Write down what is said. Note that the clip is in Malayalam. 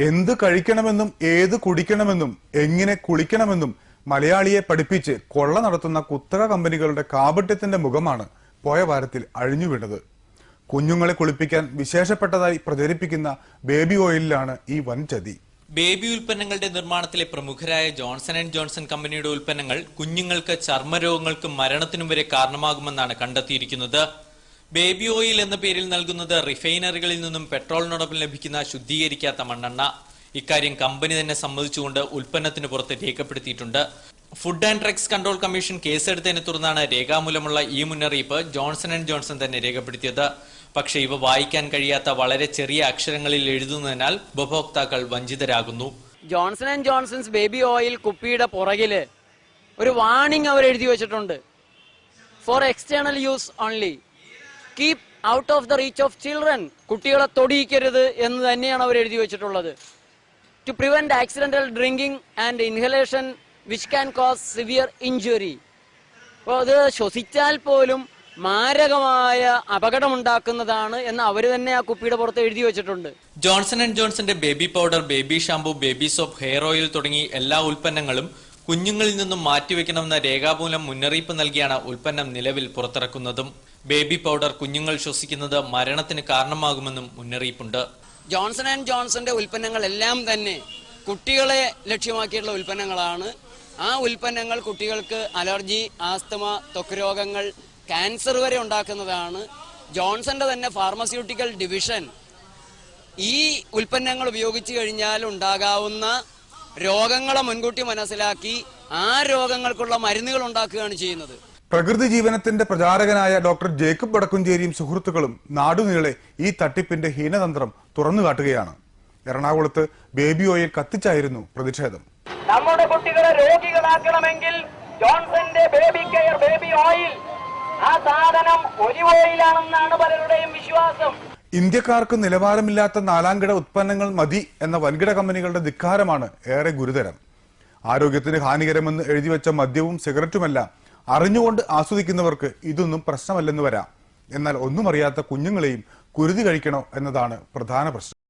എന്ത് കഴിക്കണമെന്നും ഏത് കുടിക്കണമെന്നും എങ്ങനെ കുളിക്കണമെന്നും മലയാളിയെ പഠിപ്പിച്ച് കൊള്ള നടത്തുന്ന കുത്തക കമ്പനികളുടെ കാപട്യത്തിന്റെ മുഖമാണ് പോയ വാരത്തിൽ അഴിഞ്ഞുവീണത്. കുഞ്ഞുങ്ങളെ കുളിപ്പിക്കാൻ വിശേഷപ്പെട്ടതായി പ്രചരിപ്പിക്കുന്ന ബേബി ഓയിലിലാണ് ഈ വൻ ചതി. ബേബി ഉൽപ്പന്നങ്ങളുടെ നിർമ്മാണത്തിലെ പ്രമുഖരായ ജോൺസൺ ആൻഡ് ജോൺസൺ കമ്പനിയുടെ ഉൽപ്പന്നങ്ങൾ കുഞ്ഞുങ്ങൾക്ക് ചർമ്മരോഗങ്ങൾക്കും മരണത്തിനും വരെ കാരണമാകുമെന്നാണ് കണ്ടെത്തിയിരിക്കുന്നത്. ബേബി ഓയിൽ എന്ന പേരിൽ നൽകുന്നത് റിഫൈനറികളിൽ നിന്നും പെട്രോളിനോടൊപ്പം ലഭിക്കുന്ന ശുദ്ധീകരിക്കാത്ത മണ്ണെണ്ണ. ഇക്കാര്യം കമ്പനി തന്നെ സമ്മതിച്ചുകൊണ്ട് ഉൽപ്പന്നത്തിന് പുറത്ത് രേഖപ്പെടുത്തിയിട്ടുണ്ട്. Food and drugs control commission കേസെടുത്തതിനെ തുടർന്നാണ് രേഖാമൂലമുള്ള ഈ മുന്നറിയിപ്പ് ജോൺസൺ ആൻഡ് ജോൺസൺ തന്നെ രേഖപ്പെടുത്തിയത്. പക്ഷേ ഇവ വായിക്കാൻ കഴിയാത്ത വളരെ ചെറിയ അക്ഷരങ്ങളിൽ എഴുതുന്നതിനാൽ ഉപഭോക്താക്കൾ വഞ്ചിതരാകുന്നു. Johnson and Johnson's baby oil കുപ്പിയുടെ പുറകില് ഒരു വാർണിംഗ് അവർ എഴുതി വെച്ചിട്ടുണ്ട്. For external use only, keep out of the reach of children. കുട്ടികളെ തൊടിയിക്കരുത് എന്ന് തന്നെയാണ് അവർ എഴുതി വെച്ചിട്ടുള്ളത്. To prevent accidental drinking and inhalation which can cause severe injury. അപ്പോൾ അത് ശ്വസിച്ചാൽ പോലും മാരകമായ അപകടമുണ്ടാക്കുന്നതാണ് എന്ന് അവർ തന്നെ ആ കുപ്പിയുടെ പുറത്ത് എഴുതി വെച്ചിട്ടുണ്ട്. ജോൺസൺ ആൻഡ് ജോൺസന്റെ baby powder, baby shampoo, baby soap, hair oil തുടങ്ങി എല്ലാ ഉൽപ്പന്നങ്ങളും കുഞ്ഞുങ്ങളിൽ നിന്നും മാറ്റിവെക്കണമെന്ന രേഖാമൂലം മുന്നറിയിപ്പ് നൽകിയാണ് ഉൽപ്പന്നം നിലവിൽ പുറത്തിറക്കുന്നതും. ബേബി പൗഡർ കുഞ്ഞുങ്ങൾ ശ്വസിക്കുന്നത് മരണത്തിന് കാരണമാകുമെന്നും മുന്നറിയിപ്പുണ്ട്. ജോൺസൺ ആൻഡ് ജോൺസന്റെ ഉൽപ്പന്നങ്ങളെല്ലാം തന്നെ കുട്ടികളെ ലക്ഷ്യമാക്കിയിട്ടുള്ള ഉൽപ്പന്നങ്ങളാണ്. ആ ഉൽപ്പന്നങ്ങൾ കുട്ടികൾക്ക് അലർജി, ആസ്തമ, ത്വക്ക് രോഗങ്ങൾ, ക്യാൻസർ വരെ ഉണ്ടാക്കുന്നതാണ്. ജോൺസന്റെ തന്നെ ഫാർമസ്യൂട്ടിക്കൽ ഡിവിഷൻ ഈ ഉൽപ്പന്നങ്ങൾ ഉപയോഗിച്ചു കഴിഞ്ഞാൽ ഉണ്ടാകാവുന്ന രോഗങ്ങളെ മുൻകൂട്ടി മനസ്സിലാക്കി ആ രോഗങ്ങൾക്കുള്ള മരുന്നുകൾ ഉണ്ടാക്കുകയാണ് ചെയ്യുന്നത്. പ്രകൃതി ജീവനത്തിന്റെ പ്രചാരകനായ ഡോക്ടർ ജേക്കബ് വടക്കുംചേരിയും സുഹൃത്തുക്കളും നാടുനീളെ ഈ തട്ടിപ്പിന്റെ ഹീനതന്ത്രം തുറന്നുകാട്ടുകയാണ്. എറണാകുളത്ത് ബേബി ഓയിൽ കത്തിച്ചായിരുന്നു പ്രതിഷേധം. നമ്മുടെ കുട്ടികളെ രോഗികളാക്കണമെങ്കിൽ ജോൺസന്റെ ബേബി കെയർ ബേബി ഓയിൽ, ആ സാധനം ഒലിവ് ഓയിലാണെന്നാണ് പലരുടെയും വിശ്വാസം. ഇന്ത്യക്കാർക്ക് നിലവാരമില്ലാത്ത നാലാംകിട ഉത്പന്നങ്ങൾ മതി എന്ന വൻകിട കമ്പനികളുടെ ധിക്കാരമാണ് ഏറെ ഗുരുതരം. ആരോഗ്യത്തിന് ഹാനികരമെന്ന് എഴുതിവെച്ച മദ്യവും സിഗരറ്റുമെല്ലാം അറിഞ്ഞുകൊണ്ട് ആസ്വദിക്കുന്നവർക്ക് ഇതൊന്നും പ്രശ്നമല്ലെന്ന് വരാം. എന്നാൽ ഒന്നും അറിയാത്ത കുഞ്ഞുങ്ങളെയും കുരുതി കഴിക്കണോ എന്നതാണ് പ്രധാന പ്രശ്നം.